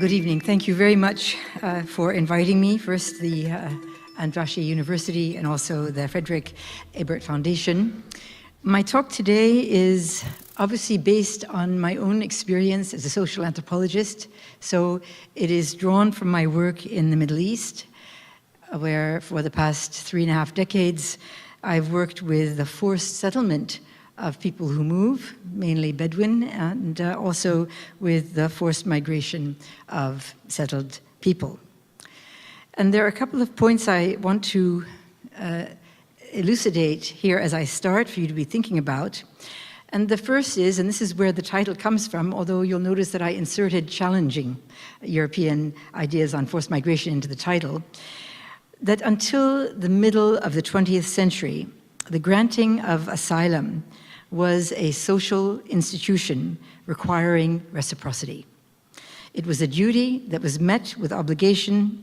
Good evening. Thank you very much for inviting me. First, the Andrássy University and also the Frederick Ebert Foundation. My talk today is obviously based on my own experience as a social anthropologist. So it is drawn from my work in the Middle East, where for the past 3.5 decades, I've worked with the forced settlement of people who move, mainly Bedouin, and also with the forced migration of settled people. And there are a couple of points I want to elucidate here as I start for you to be thinking about. And the first is, and this is where the title comes from, although you'll notice that I inserted challenging European ideas on forced migration into the title, that until the middle of the 20th century, the granting of asylum was a social institution requiring reciprocity. It was a duty that was met with obligation,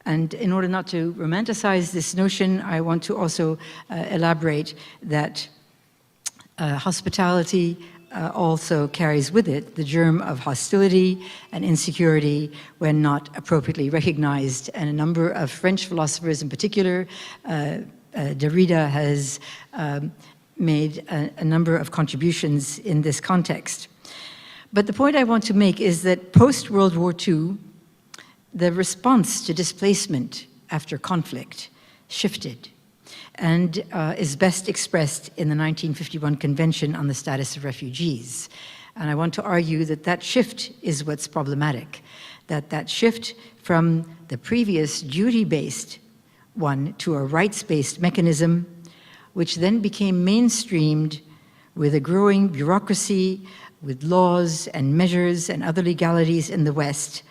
and in order not to romanticize this notion, I want to also elaborate that hospitality also carries with it the germ of hostility and insecurity when not appropriately recognized. And a number of French philosophers in particular, Derrida has made a number of contributions in this context. But the point I want to make is that post-World War II, the response to displacement after conflict shifted and is best expressed in the 1951 Convention on the Status of Refugees. And I want to argue that that shift is what's problematic, that shift from the previous duty-based one to a rights-based mechanism, which then became mainstreamed with a growing bureaucracy, with laws and measures and other legalities in the West,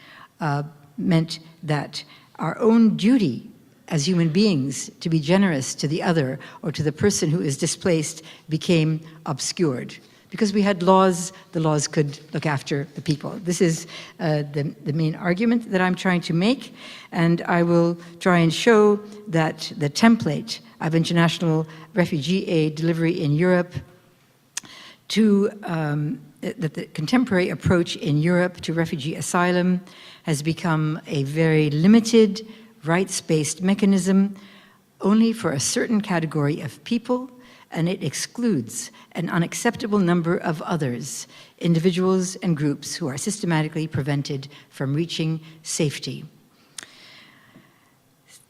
meant that our own duty as human beings to be generous to the other or to the person who is displaced became obscured. Because we had laws, the laws could look after the people. This is the main argument that I'm trying to make, and I will try and show that the template of international refugee aid delivery in Europe that the contemporary approach in Europe to refugee asylum has become a very limited, rights-based mechanism only for a certain category of people, and it excludes an unacceptable number of others, individuals and groups who are systematically prevented from reaching safety.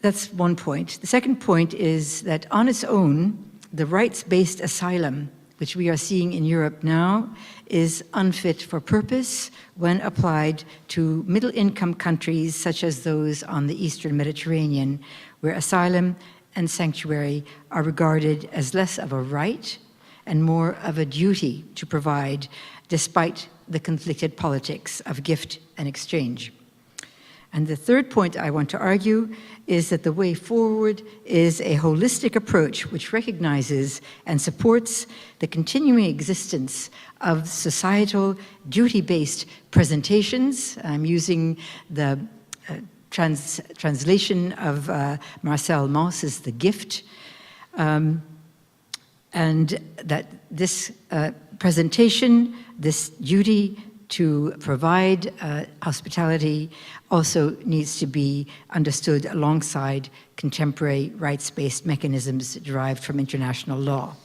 That's one point. The second point is that on its own, the rights-based asylum, which we are seeing in Europe now, is unfit for purpose when applied to middle-income countries such as those on the Eastern Mediterranean, where asylum and sanctuary are regarded as less of a right and more of a duty to provide, despite the conflicted politics of gift and exchange. And the third point I want to argue is that the way forward is a holistic approach which recognizes and supports the continuing existence of societal duty-based presentations. I'm using the translation of Marcel Mauss's The Gift, and that this presentation, this duty to provide hospitality also needs to be understood alongside contemporary rights-based mechanisms derived from international law.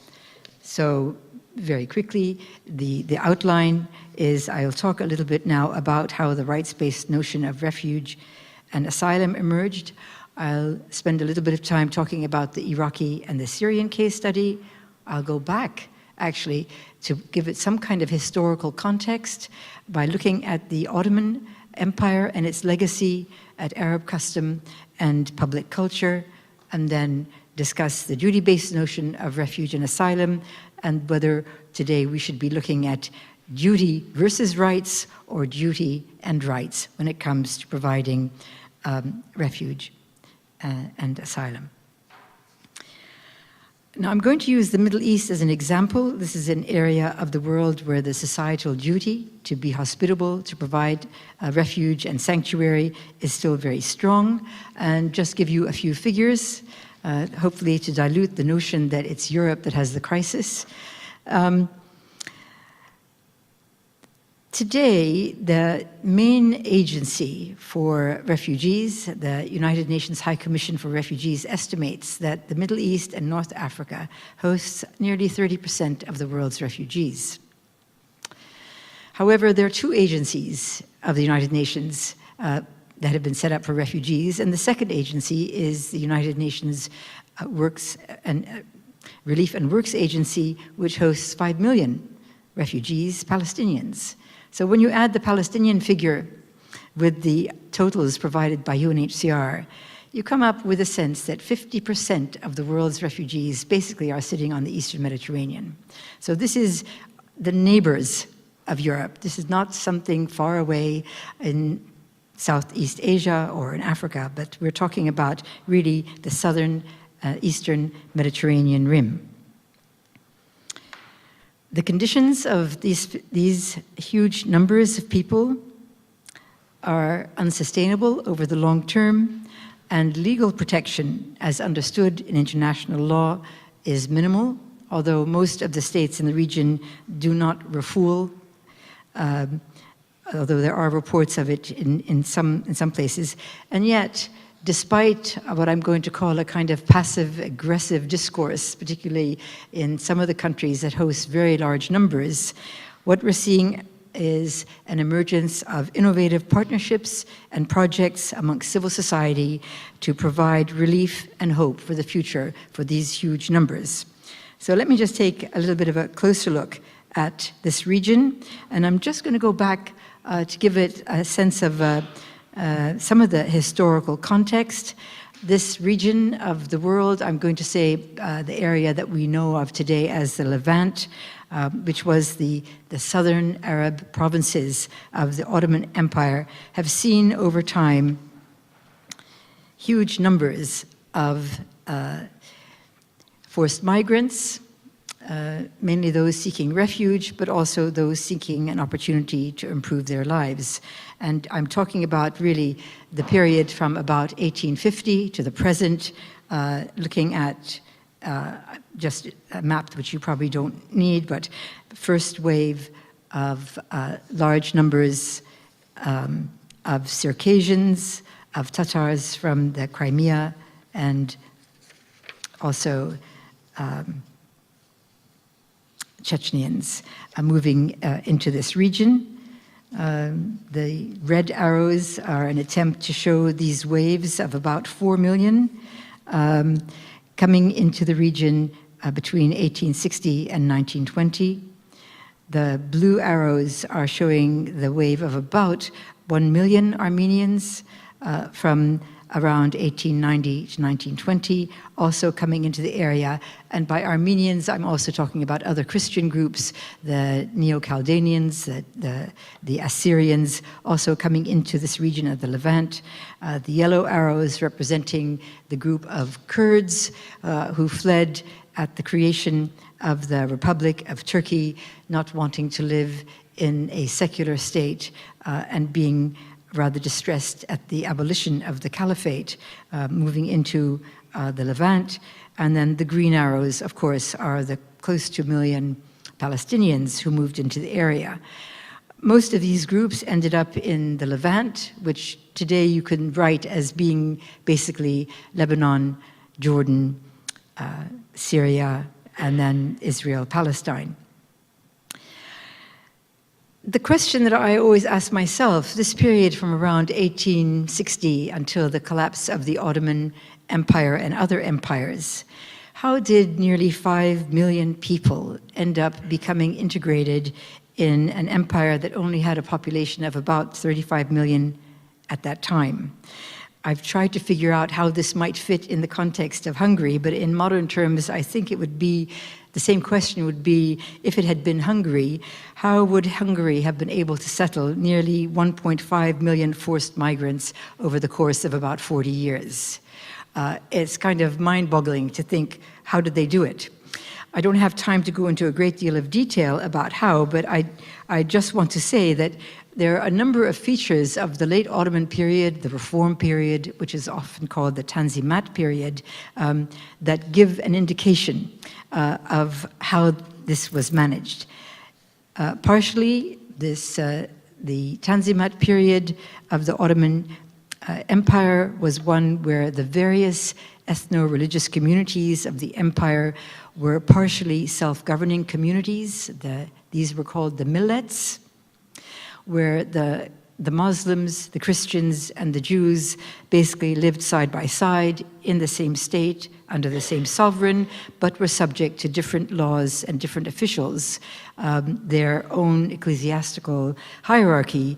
So very quickly, the outline is I'll talk a little bit now about how the rights-based notion of refuge and asylum emerged. I'll spend a little bit of time talking about the Iraqi and the Syrian case study. I'll go back actually to give it some kind of historical context by looking at the Ottoman Empire and its legacy, at Arab custom and public culture, and then discuss the duty-based notion of refuge and asylum, and whether today we should be looking at duty versus rights or duty and rights when it comes to providing refuge and asylum. Now, I'm going to use the Middle East as an example. This is an area of the world where the societal duty to be hospitable, to provide refuge and sanctuary is still very strong. And just give you a few figures, hopefully to dilute the notion that it's Europe that has the crisis. Today, the main agency for refugees, the United Nations High Commission for Refugees, estimates that the Middle East and North Africa hosts nearly 30% of the world's refugees. However, there are two agencies of the United Nations that have been set up for refugees, and the second agency is the United Nations Relief and Works Agency, which hosts 5 million refugees, Palestinians. So when you add the Palestinian figure with the totals provided by UNHCR, you come up with a sense that 50% of the world's refugees basically are sitting on the Eastern Mediterranean. So this is the neighbors of Europe. This is not something far away in Southeast Asia or in Africa, but we're talking about really the southern, Eastern Mediterranean rim. The conditions of these huge numbers of people are unsustainable over the long term, and legal protection, as understood in international law, is minimal, although most of the states in the region do not refoul, although there are reports of it in some places. And yet, despite what I'm going to call a kind of passive-aggressive discourse, particularly in some of the countries that host very large numbers, what we're seeing is an emergence of innovative partnerships and projects amongst civil society to provide relief and hope for the future for these huge numbers. So let me just take a little bit of a closer look at this region, and I'm just going to go back to give it a sense of some of the historical context. This region of the world, I'm going to say the area that we know of today as the Levant, which was the southern Arab provinces of the Ottoman Empire, have seen over time huge numbers of forced migrants, mainly those seeking refuge, but also those seeking an opportunity to improve their lives. And I'm talking about really the period from about 1850 to the present, looking at just a map which you probably don't need, but the first wave of large numbers of Circassians, of Tatars from the Crimea, and also Chechens moving into this region. The red arrows are an attempt to show these waves of about 4 million coming into the region between 1860 and 1920. The blue arrows are showing the wave of about 1 million Armenians from around 1890 to 1920, also coming into the area. And by Armenians, I'm also talking about other Christian groups, the Neo-Chaldeans, the Assyrians, also coming into this region of the Levant. The yellow arrows representing the group of Kurds who fled at the creation of the Republic of Turkey, not wanting to live in a secular state and being rather distressed at the abolition of the caliphate, moving into the Levant. And then the green arrows, of course, are the close to 1 million Palestinians who moved into the area. Most of these groups ended up in the Levant, which today you can write as being basically Lebanon, Jordan, Syria, and then Israel, Palestine. The question that I always ask myself, this period from around 1860 until the collapse of the Ottoman Empire and other empires, how did nearly 5 million people end up becoming integrated in an empire that only had a population of about 35 million at that time? I've tried to figure out how this might fit in the context of Hungary, but in modern terms, I think it would be, the same question would be, if it had been Hungary, how would Hungary have been able to settle nearly 1.5 million forced migrants over the course of about 40 years? It's kind of mind-boggling to think, how did they do it? I don't have time to go into a great deal of detail about how, but I just want to say that there are a number of features of the late Ottoman period, the Reform period, which is often called the Tanzimat period, that give an indication of how this was managed. Partially, this the Tanzimat period of the Ottoman Empire was one where the various ethno-religious communities of the empire were partially self-governing communities. These were called the millets, where the Muslims, the Christians, and the Jews basically lived side by side in the same state, under the same sovereign, but were subject to different laws and different officials, their own ecclesiastical hierarchy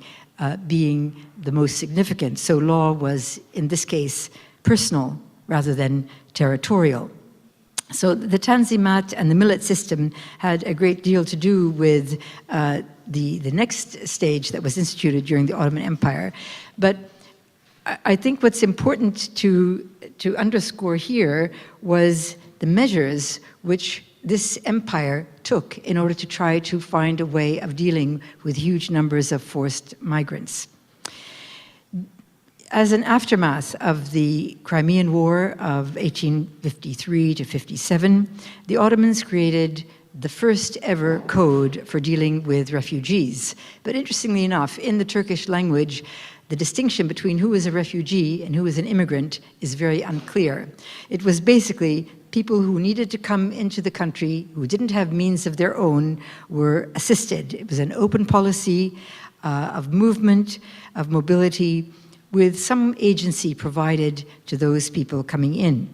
being the most significant. So law was, in this case, personal rather than territorial. So the Tanzimat and the millet system had a great deal to do with the next stage that was instituted during the Ottoman Empire. But I think what's important to underscore here was the measures which this empire took in order to try to find a way of dealing with huge numbers of forced migrants. As an aftermath of the Crimean War of 1853 to 57, the Ottomans created the first ever code for dealing with refugees. But interestingly enough, in the Turkish language, the distinction between who is a refugee and who is an immigrant is very unclear. It was basically people who needed to come into the country, who didn't have means of their own, were assisted. It was an open policy of movement, of mobility, with some agency provided to those people coming in.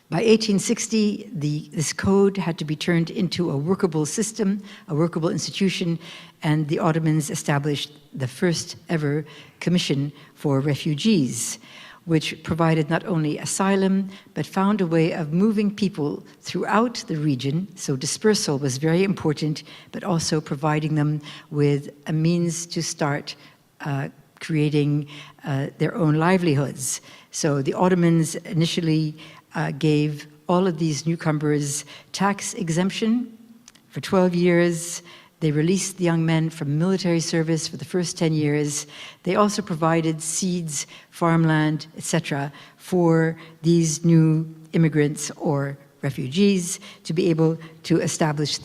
By 1860, this code had to be turned into a workable system, a workable institution, and the Ottomans established the first ever commission for refugees, which provided not only asylum, but found a way of moving people throughout the region. So dispersal was very important, but also providing them with a means to start creating their own livelihoods. So the Ottomans initially gave all of these newcomers tax exemption for 12 years. They released the young men from military service for the first 10 years. They also provided seeds, farmland, etc., for these new immigrants or refugees to be able to establish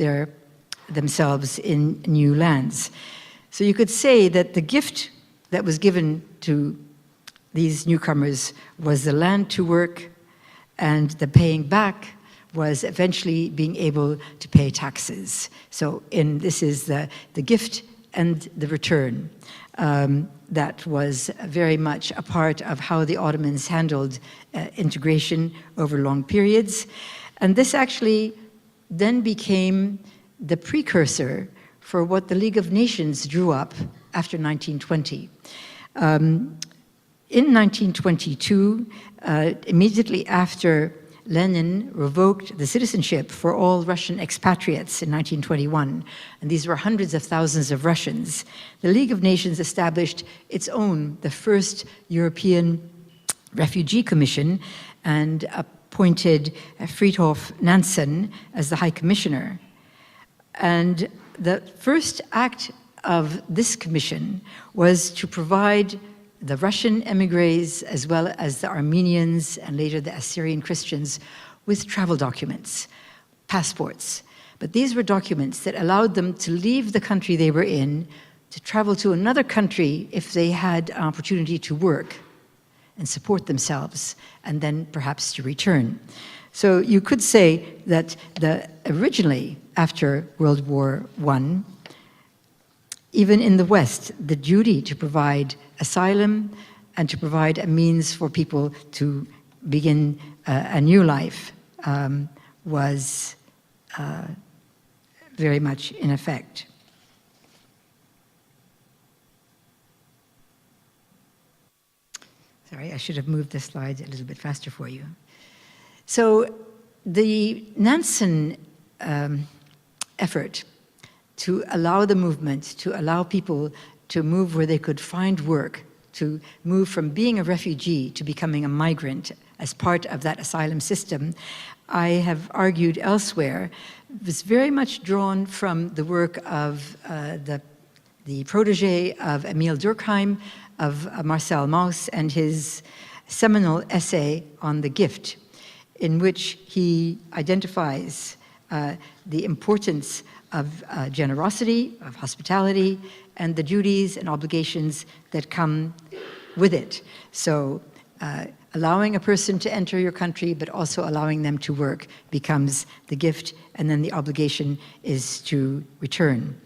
themselves in new lands. So you could say that the gift that was given to these newcomers was the land to work, and the paying back was eventually being able to pay taxes. So this is the gift and the return. That was very much a part of how the Ottomans handled integration over long periods. And this actually then became the precursor for what the League of Nations drew up after 1920. In 1922, immediately after Lenin revoked the citizenship for all Russian expatriates in 1921, and these were hundreds of thousands of Russians, the League of Nations established its own, the first European Refugee Commission, and appointed Fridtjof Nansen as the High Commissioner. And the first act of this commission was to provide the Russian emigres, as well as the Armenians and later the Assyrian Christians, with travel documents, passports. But these were documents that allowed them to leave the country they were in, to travel to another country if they had an opportunity to work and support themselves, and then perhaps to return. So you could say that originally, after World War I, even in the West, the duty to provide asylum and to provide a means for people to begin a new life was very much in effect. Sorry, I should have moved the slides a little bit faster for you. So the Nansen effort to allow the movement, to allow people to move where they could find work, to move from being a refugee to becoming a migrant as part of that asylum system, I have argued elsewhere, was very much drawn from the work of the protege of Émile Durkheim, of Marcel Mauss, and his seminal essay on the gift, in which he identifies the importance of generosity, of hospitality, and the duties and obligations that come with it. So allowing a person to enter your country, but also allowing them to work becomes the gift, and then the obligation is to return.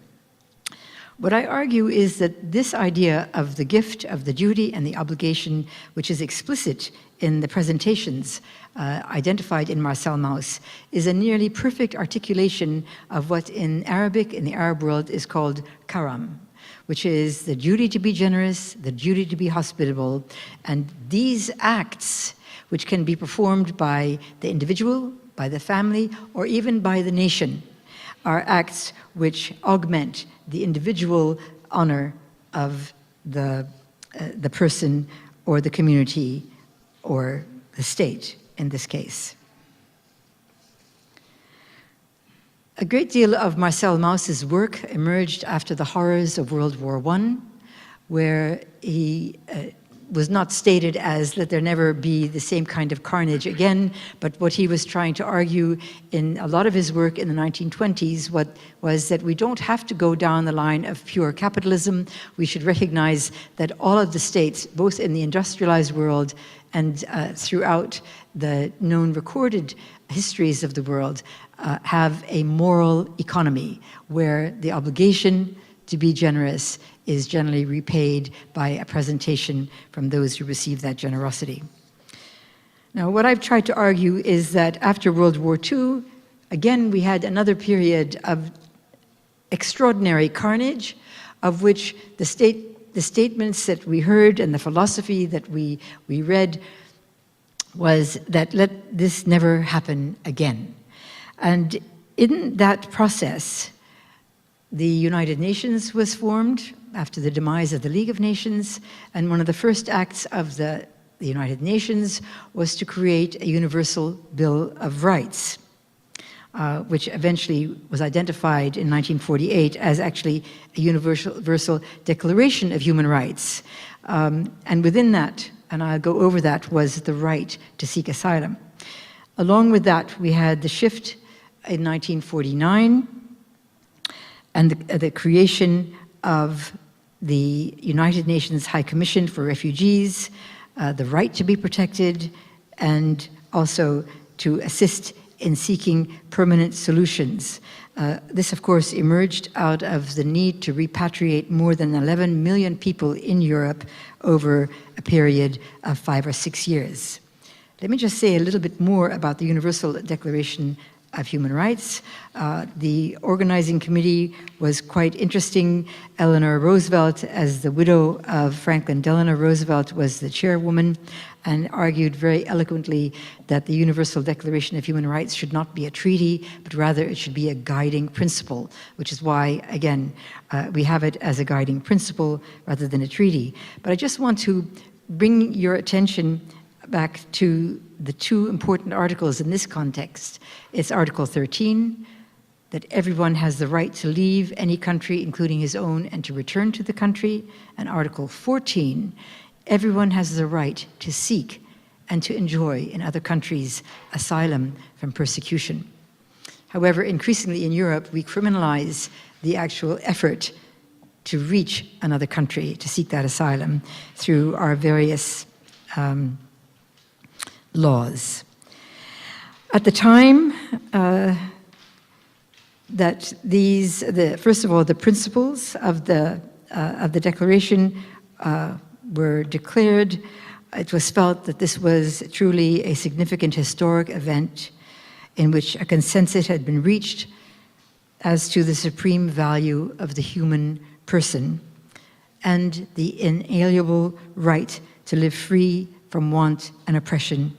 What I argue is that this idea of the gift, of the duty, and the obligation, which is explicit in the presentations identified in Marcel Mauss, is a nearly perfect articulation of what in Arabic, in the Arab world, is called karam, which is the duty to be generous, the duty to be hospitable, and these acts, which can be performed by the individual, by the family, or even by the nation, are acts which augment the individual honor of the person or the community or the state in this case. A great deal of Marcel Mauss's work emerged after the horrors of World War I, where he was not stated as let there never be the same kind of carnage again, but what he was trying to argue in a lot of his work in the 1920s was that we don't have to go down the line of pure capitalism. We should recognize that all of the states, both in the industrialized world and throughout the known recorded histories of the world, have a moral economy where the obligation to be generous is generally repaid by a presentation from those who receive that generosity. Now, what I've tried to argue is that after World War II, again, we had another period of extraordinary carnage, of which the statements that we heard and the philosophy that we read was that let this never happen again. And in that process, the United Nations was formed after the demise of the League of Nations, and one of the first acts of the United Nations was to create a universal Bill of Rights, which eventually was identified in 1948 as actually a universal Declaration of Human Rights. And within that, and I'll go over that, was the right to seek asylum. Along with that, we had the shift in 1949 and the creation of the United Nations High Commission for Refugees, the right to be protected, and also to assist in seeking permanent solutions. This, of course, emerged out of the need to repatriate more than 11 million people in Europe over a period of 5 or 6 years. Let me just say a little bit more about the Universal Declaration of Human Rights. The organizing committee was quite interesting. Eleanor Roosevelt, as the widow of Franklin Delano Roosevelt, was the chairwoman and argued very eloquently that the Universal Declaration of Human Rights should not be a treaty, but rather it should be a guiding principle, which is why, again, we have it as a guiding principle rather than a treaty. But I just want to bring your attention back to the two important articles in this context. It's Article 13, that everyone has the right to leave any country, including his own, and to return to the country. And Article 14, everyone has the right to seek and to enjoy in other countries asylum from persecution. However, increasingly in Europe, we criminalize the actual effort to reach another country to seek that asylum through our various laws. At the time that first of all, the principles of the declaration were declared, it was felt that this was truly a significant historic event in which a consensus had been reached as to the supreme value of the human person and the inalienable right to live free from want and oppression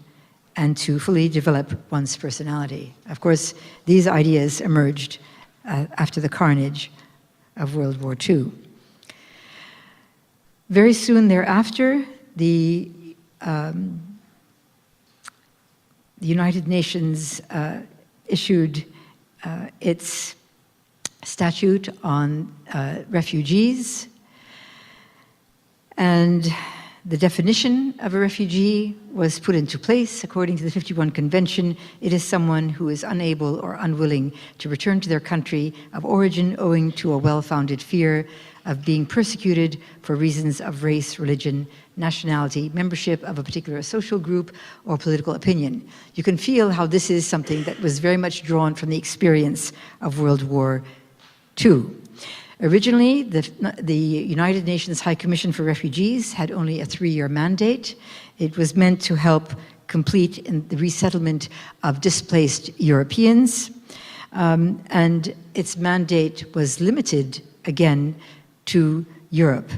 and to fully develop one's personality. Of course, these ideas emerged after the carnage of World War II. Very soon thereafter, the United Nations issued its statute on refugees, and The definition of a refugee was put into place. According to the 51 Convention, it is someone who is unable or unwilling to return to their country of origin owing to a well-founded fear of being persecuted for reasons of race, religion, nationality, membership of a particular social group, or political opinion. You can feel how this is something that was very much drawn from the experience of World War II. Originally, the United Nations High Commission for Refugees had only a 3-year mandate. It was meant to help complete the resettlement of displaced Europeans, and its mandate was limited, again, to Europe.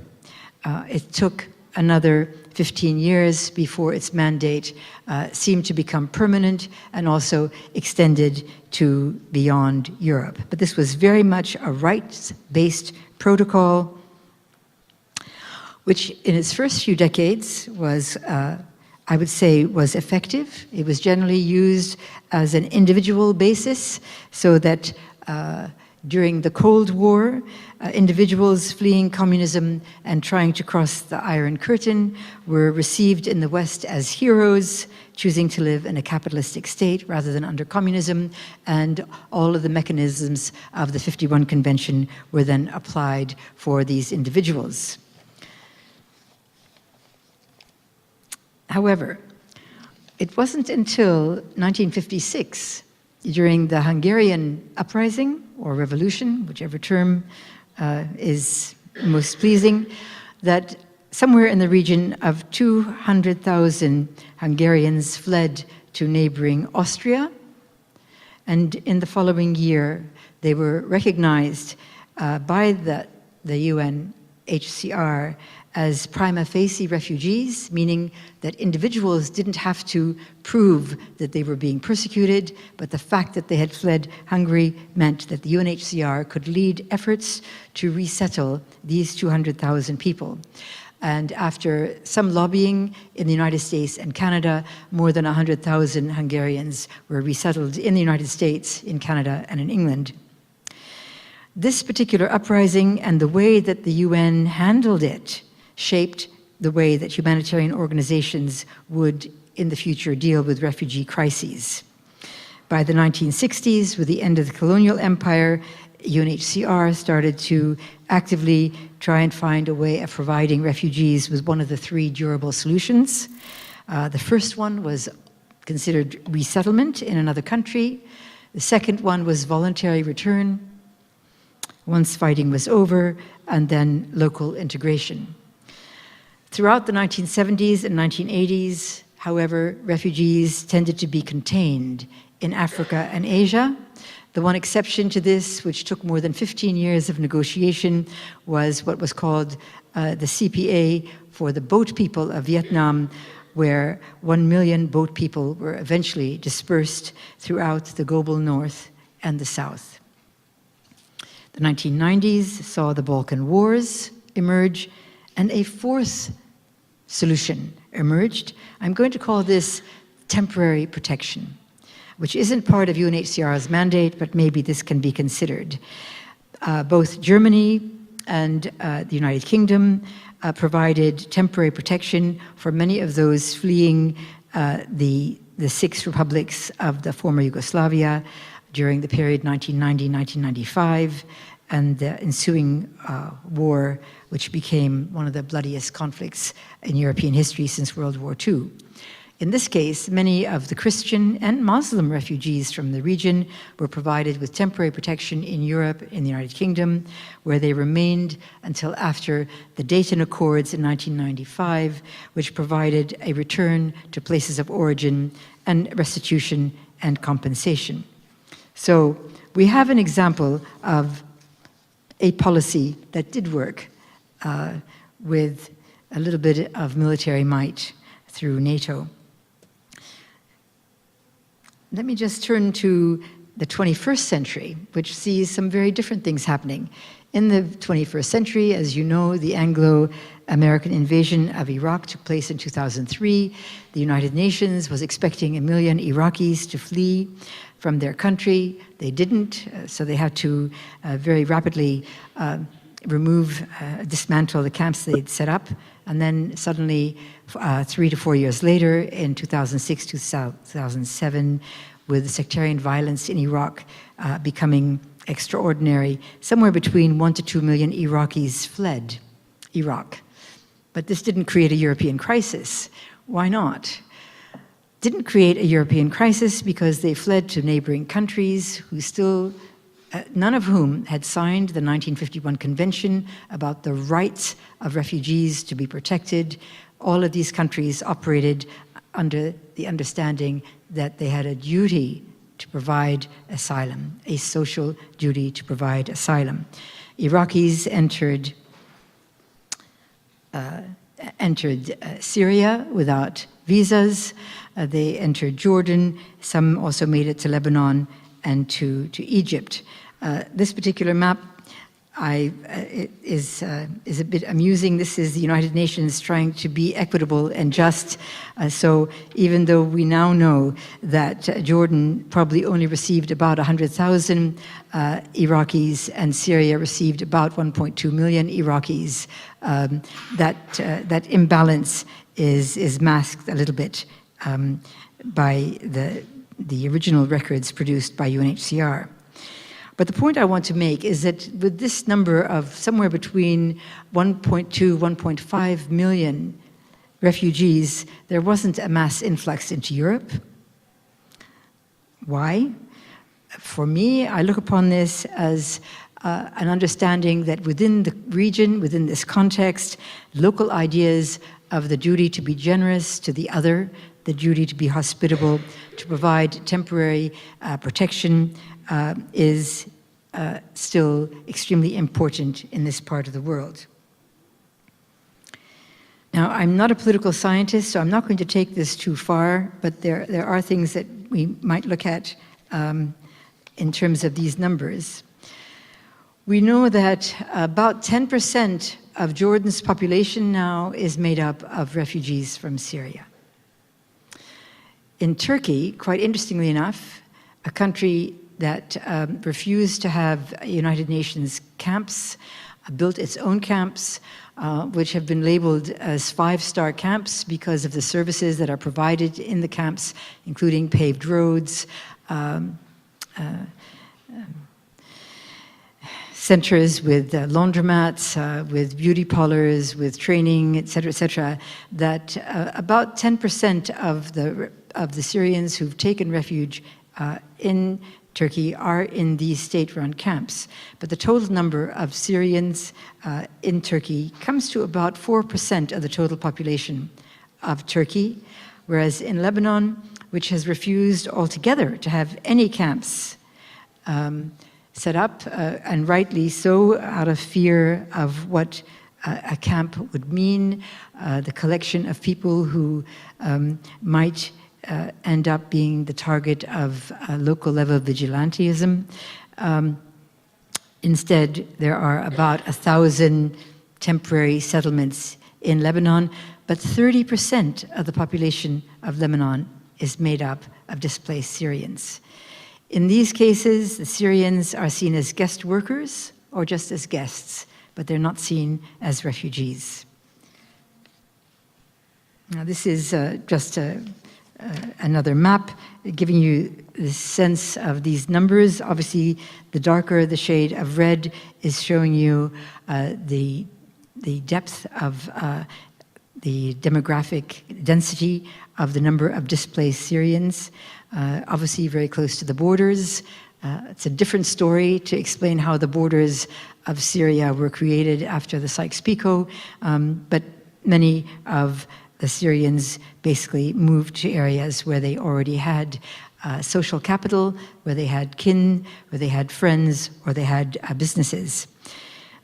It took another 15 years before its mandate seemed to become permanent and also extended to beyond Europe. But this was very much a rights-based protocol, which in its first few decades was, I would say, was effective. It was generally used as an individual basis, so that during the Cold War, individuals fleeing communism and trying to cross the Iron Curtain were received in the West as heroes, choosing to live in a capitalistic state rather than under communism, and all of the mechanisms of the 51 Convention were then applied for these individuals. However, it wasn't until 1956, during the Hungarian uprising, or revolution, whichever term is most pleasing, that somewhere in the region of 200,000 Hungarians fled to neighboring Austria. And in the following year, they were recognized by the UNHCR as prima facie refugees, meaning that individuals didn't have to prove that they were being persecuted, but the fact that they had fled Hungary meant that the UNHCR could lead efforts to resettle these 200,000 people. And after some lobbying in the United States and Canada, more than 100,000 Hungarians were resettled in the United States, in Canada, and in England. This particular uprising and the way that the UN handled it shaped the way that humanitarian organizations would, in the future, deal with refugee crises. By the 1960s, with the end of the colonial empire, UNHCR started to actively try and find a way of providing refugees with one of the 3 durable solutions. The first one was considered resettlement in another country. The second one was voluntary return once fighting was over, and then local integration. Throughout the 1970s and 1980s, however, refugees tended to be contained in Africa and Asia. The one exception to this, which took more than 15 years of negotiation, was what was called the CPA for the boat people of Vietnam, where 1 million boat people were eventually dispersed throughout the global north and the south. The 1990s saw the Balkan Wars emerge, and a fourth solution emerged. I'm going to call this temporary protection, which isn't part of UNHCR's mandate, but maybe this can be considered. Both Germany and the United Kingdom provided temporary protection for many of those fleeing the 6 republics of the former Yugoslavia during the period 1990-1995, and the ensuing war, which became one of the bloodiest conflicts in European history since World War II. In this case, many of the Christian and Muslim refugees from the region were provided with temporary protection in Europe, in the United Kingdom, where they remained until after the Dayton Accords in 1995, which provided a return to places of origin and restitution and compensation. So we have an example of a policy that did work with a little bit of military might through NATO. Let me just turn to the 21st century, which sees some very different things happening. In the 21st century, as you know, the Anglo-American invasion of Iraq took place in 2003. The United Nations was expecting 1 million Iraqis to flee from their country. They didn't, so they had to very rapidly dismantle the camps they'd set up, and then suddenly 3 to 4 years later, in 2006, 2007, with the sectarian violence in Iraq becoming extraordinary, somewhere between 1 to 2 million Iraqis fled Iraq. But this didn't create a European crisis. Why not? Didn't create a European crisis because they fled to neighboring countries who still, none of whom had signed the 1951 Convention about the rights of refugees to be protected. All of these countries operated under the understanding that they had a duty to provide asylum, a social duty to provide asylum. Iraqis entered Syria without visas. They entered Jordan. Some also made it to Lebanon and to Egypt. This particular map is a bit amusing. This is the United Nations trying to be equitable and just. So even though we now know that Jordan probably only received about 100,000 Iraqis and Syria received about 1.2 million Iraqis, that imbalance is masked a little bit by the original records produced by UNHCR. But the point I want to make is that with this number of somewhere between 1.2, 1.5 million refugees, there wasn't a mass influx into Europe. Why? For me, I look upon this as an understanding that within the region, within this context, local ideas of the duty to be generous to the other, the duty to be hospitable, to provide temporary protection, is still extremely important in this part of the world. Now, I'm not a political scientist, so I'm not going to take this too far, but there are things that we might look at in terms of these numbers. We know that about 10% of Jordan's population now is made up of refugees from Syria. In Turkey, quite interestingly enough, a country that refused to have United Nations camps, built its own camps, which have been labeled as 5-star camps because of the services that are provided in the camps, including paved roads, centers with laundromats, with beauty parlors, with training, et cetera, that about 10% of the Syrians who've taken refuge in Turkey are in these state-run camps. But the total number of Syrians in Turkey comes to about 4% of the total population of Turkey, whereas in Lebanon, which has refused altogether to have any camps set up, and rightly so, out of fear of what a camp would mean, the collection of people who might end up being the target of local level vigilantism. Instead, there are about 1,000 temporary settlements in Lebanon, but 30% of the population of Lebanon is made up of displaced Syrians. In these cases, the Syrians are seen as guest workers or just as guests, but they're not seen as refugees. Now, this is just another map giving you the sense of these numbers. Obviously, the darker the shade of red is showing you the depth of the demographic density of the number of displaced Syrians, obviously very close to the borders. It's a different story to explain how the borders of Syria were created after the Sykes-Picot, but many of the Syrians basically moved to areas where they already had social capital, where they had kin, where they had friends, or they had businesses.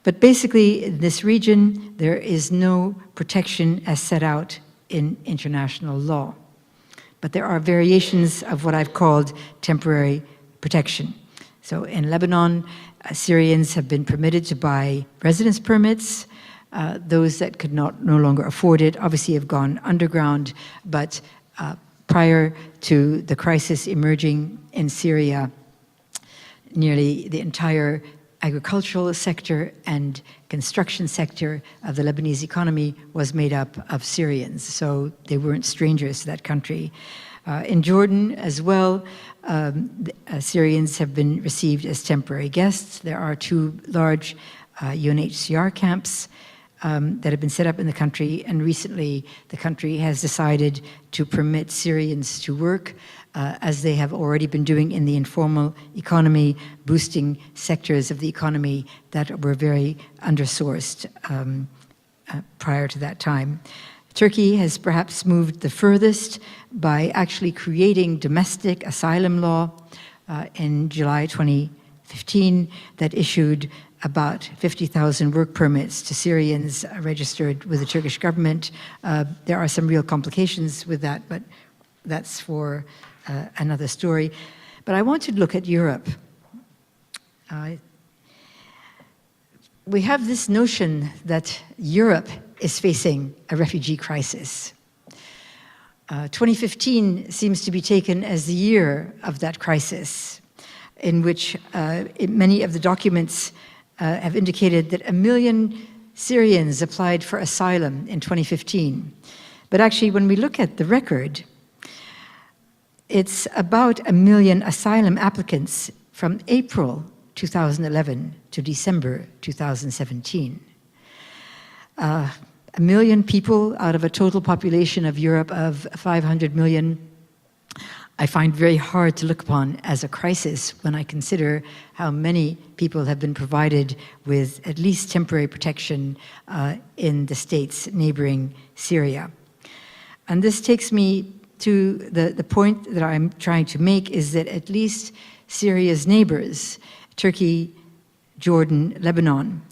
But basically, in this region, there is no protection as set out in international law. But there are variations of what I've called temporary protection. So in Lebanon, Syrians have been permitted to buy residence permits. Those that could no longer afford it obviously have gone underground, but prior to the crisis emerging in Syria, nearly the entire agricultural sector and construction sector of the Lebanese economy was made up of Syrians, so they weren't strangers to that country. In Jordan as well, Syrians have been received as temporary guests. There are 2 large UNHCR camps that have been set up in the country, and recently the country has decided to permit Syrians to work as they have already been doing in the informal economy, boosting sectors of the economy that were very undersourced prior to that time. Turkey has perhaps moved the furthest by actually creating domestic asylum law in July 2015 that issued about 50,000 work permits to Syrians registered with the Turkish government. There are some real complications with that, but that's for another story. But I want to look at Europe. We have this notion that Europe is facing a refugee crisis. 2015 seems to be taken as the year of that crisis, in which many of the documents have indicated that 1 million Syrians applied for asylum in 2015. But actually, when we look at the record, it's about 1 million asylum applicants from April 2011 to December 2017. 1 million people out of a total population of Europe of 500 million, I find very hard to look upon as a crisis when I consider how many people have been provided with at least temporary protection in the states neighboring Syria. And this takes me to the point that I'm trying to make, is that at least Syria's neighbors, Turkey, Jordan, Lebanon,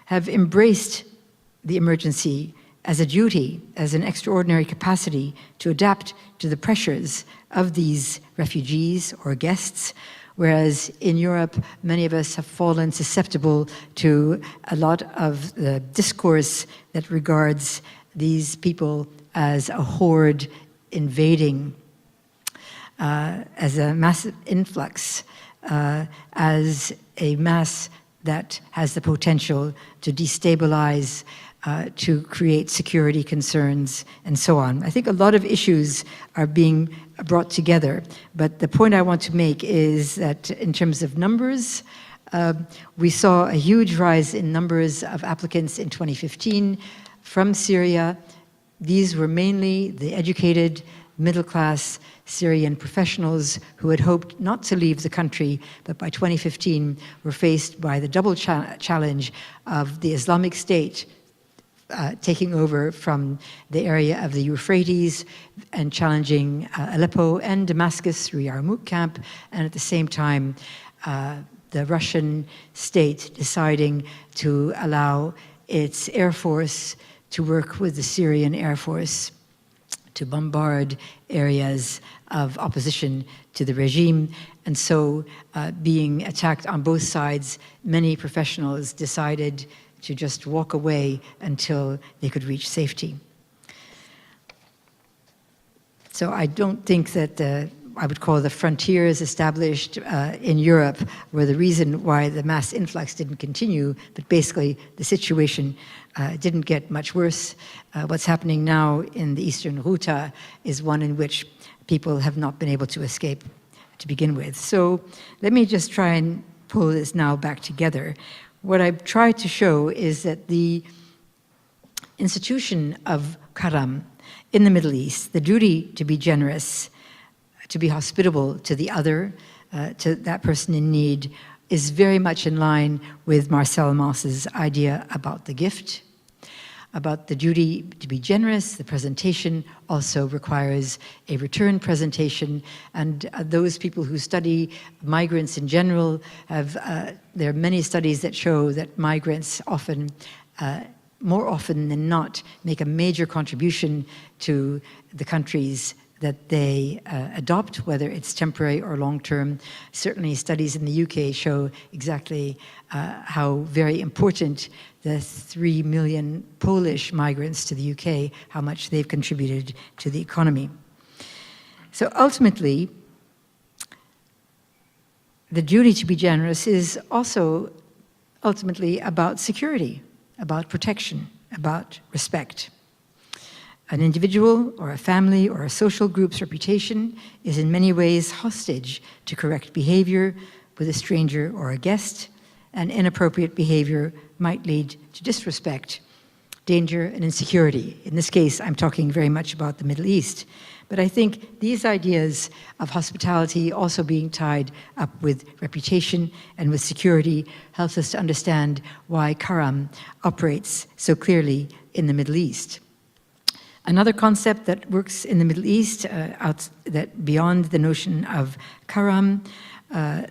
have embraced the emergency as a duty, as an extraordinary capacity to adapt to the pressures of these refugees or guests, whereas in Europe, many of us have fallen susceptible to a lot of the discourse that regards these people as a horde invading, as a massive influx, as a mass that has the potential to destabilize, to create security concerns, and so on. I think a lot of issues are being brought together, but the point I want to make is that in terms of numbers, we saw a huge rise in numbers of applicants in 2015 from Syria. These were mainly the educated, middle-class Syrian professionals who had hoped not to leave the country, but by 2015 were faced by the double challenge of the Islamic State taking over from the area of the Euphrates and challenging Aleppo and Damascus through Yarmouk camp, and at the same time the Russian state deciding to allow its air force to work with the Syrian Air Force to bombard areas of opposition to the regime. And so being attacked on both sides, many professionals decided to just walk away until they could reach safety. So I don't think that I would call the frontiers established in Europe were the reason why the mass influx didn't continue, but basically the situation didn't get much worse. What's happening now in the Eastern Ghouta is one in which people have not been able to escape to begin with. So let me just try and pull this now back together. What I've tried to show is that the institution of Karam in the Middle East, the duty to be generous, to be hospitable to the other, to that person in need, is very much in line with Marcel Mauss's idea about the gift, about the duty to be generous. The presentation also requires a return presentation, and those people who study migrants in general have, there are many studies that show that migrants often, more often than not, make a major contribution to the countries that they adopt, whether it's temporary or long-term. Certainly studies in the UK show exactly how very important the 3 million Polish migrants to the UK, how much they've contributed to the economy. So ultimately, the duty to be generous is also ultimately about security, about protection, about respect. An individual or a family or a social group's reputation is in many ways hostage to correct behavior with a stranger or a guest, and inappropriate behavior might lead to disrespect, danger, and insecurity. In this case, I'm talking very much about the Middle East. But I think these ideas of hospitality also being tied up with reputation and with security helps us to understand why karam operates so clearly in the Middle East. Another concept that works in the Middle East, that beyond the notion of karam,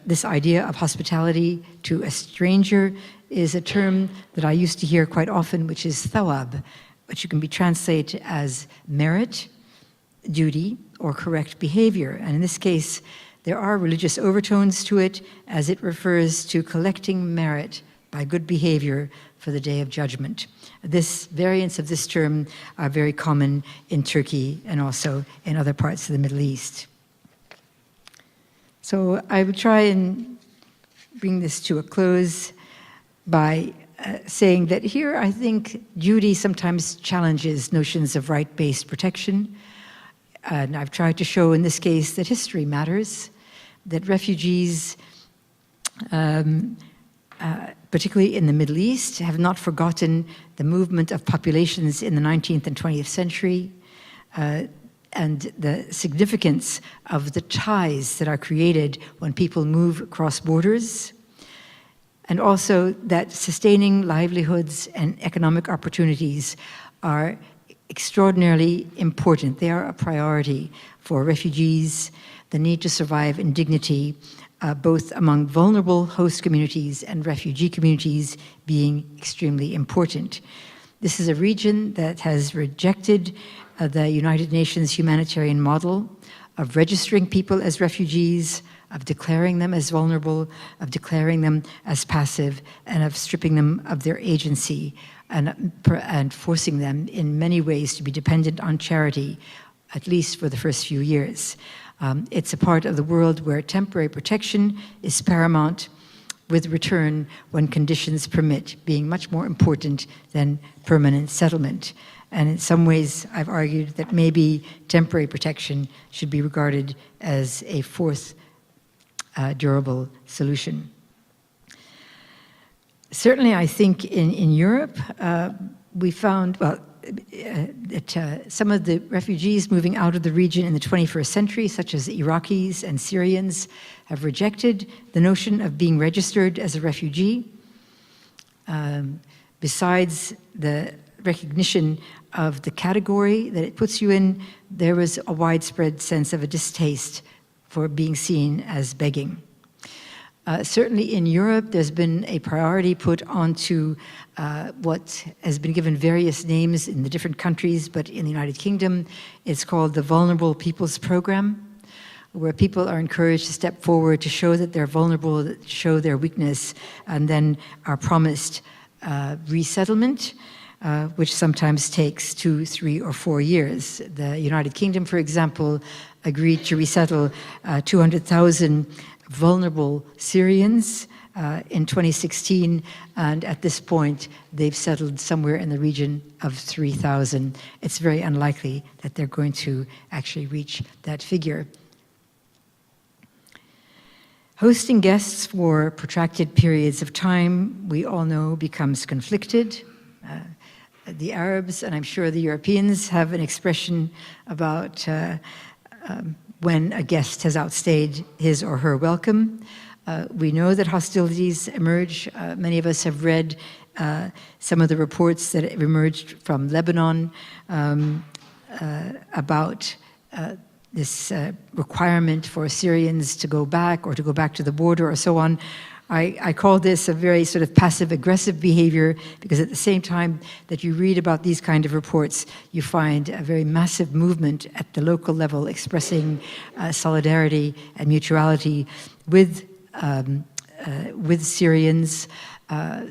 this idea of hospitality to a stranger, is a term that I used to hear quite often, which is thawab, which can be translated as merit, duty, or correct behavior. And in this case, there are religious overtones to it, as it refers to collecting merit by good behavior for the day of judgment. This variants of this term are very common in Turkey and also in other parts of the Middle East. So I would try and bring this to a close by saying that here I think duty sometimes challenges notions of right-based protection. And I've tried to show in this case that history matters, that refugees, particularly in the Middle East, have not forgotten the movement of populations in the 19th and 20th century, and the significance of the ties that are created when people move across borders, and also that sustaining livelihoods and economic opportunities are extraordinarily important. They are a priority for refugees, the need to survive in dignity, both among vulnerable host communities and refugee communities being extremely important. This is a region that has rejected the United Nations humanitarian model of registering people as refugees, of declaring them as vulnerable, of declaring them as passive, and of stripping them of their agency, and forcing them in many ways to be dependent on charity, at least for the first few years. It's a part of the world where temporary protection is paramount, with return when conditions permit being much more important than permanent settlement. And in some ways, I've argued that maybe temporary protection should be regarded as a fourth durable solution. Certainly, I think in Europe, we found, well, that some of the refugees moving out of the region in the 21st century, such as Iraqis and Syrians, have rejected the notion of being registered as a refugee. Besides the recognition of the category that it puts you in, there was a widespread sense of a distaste for being seen as begging. Certainly in Europe, there's been a priority put onto what has been given various names in the different countries, but in the United Kingdom, it's called the Vulnerable Peoples Program, where people are encouraged to step forward to show that they're vulnerable, to show their weakness, and then are promised resettlement, which sometimes takes 2, 3, or 4 years. The United Kingdom, for example, agreed to resettle 200,000 vulnerable Syrians in 2016, and at this point, they've settled somewhere in the region of 3,000. It's very unlikely that they're going to actually reach that figure. Hosting guests for protracted periods of time, we all know, becomes conflicted. The Arabs, and I'm sure the Europeans, have an expression about when a guest has outstayed his or her welcome. We know that hostilities emerge. Many of us have read some of the reports that have emerged from Lebanon about this requirement for Syrians to go back, or to go back to the border, or so on. I call this a very sort of passive-aggressive behavior, because at the same time that you read about these kind of reports, you find a very massive movement at the local level expressing solidarity and mutuality with Syrians.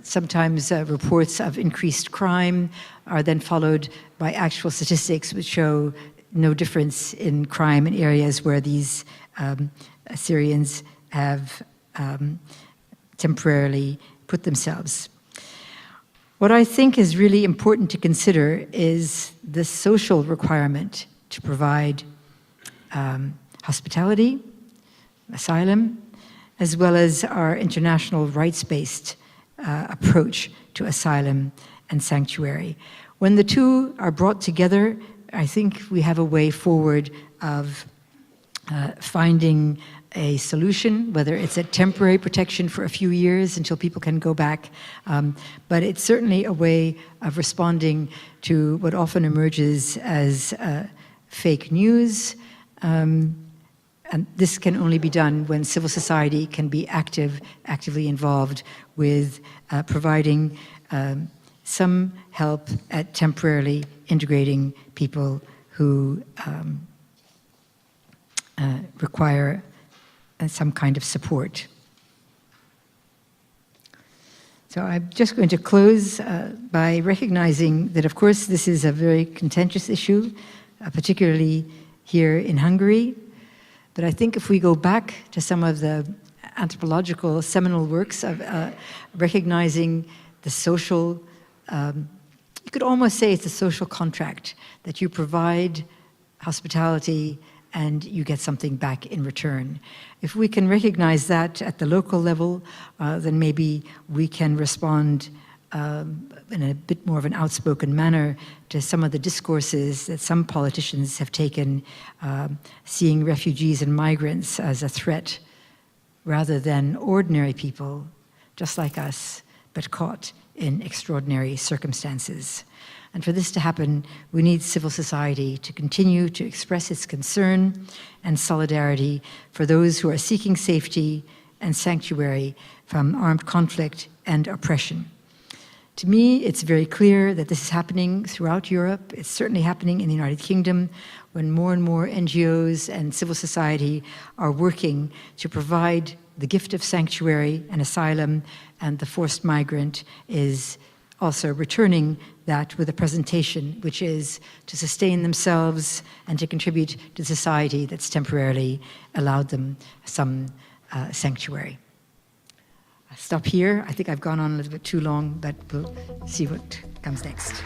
Sometimes reports of increased crime are then followed by actual statistics which show no difference in crime in areas where these Syrians have temporarily put themselves. What I think is really important to consider is the social requirement to provide hospitality, asylum, as well as our international rights-based approach to asylum and sanctuary. When the two are brought together, I think we have a way forward of finding a solution, whether it's a temporary protection for a few years until people can go back, but it's certainly a way of responding to what often emerges as fake news, and this can only be done when civil society can be actively involved with providing some help at temporarily integrating people who require some kind of support. So I'm just going to close by recognizing that, of course, this is a very contentious issue, particularly here in Hungary. But I think if we go back to some of the anthropological seminal works of recognizing the social, you could almost say it's a social contract, that you provide hospitality and you get something back in return. If we can recognize that at the local level, then maybe we can respond in a bit more of an outspoken manner to some of the discourses that some politicians have taken, seeing refugees and migrants as a threat rather than ordinary people, just like us, but caught in extraordinary circumstances. And for this to happen, we need civil society to continue to express its concern and solidarity for those who are seeking safety and sanctuary from armed conflict and oppression. To me, it's very clear that this is happening throughout Europe. It's certainly happening in the United Kingdom, when more and more NGOs and civil society are working to provide the gift of sanctuary and asylum, and the forced migrant is also returning that with a presentation which is to sustain themselves and to contribute to society that's temporarily allowed them some sanctuary. I'll stop here. I think I've gone on a little bit too long, but we'll see what comes next.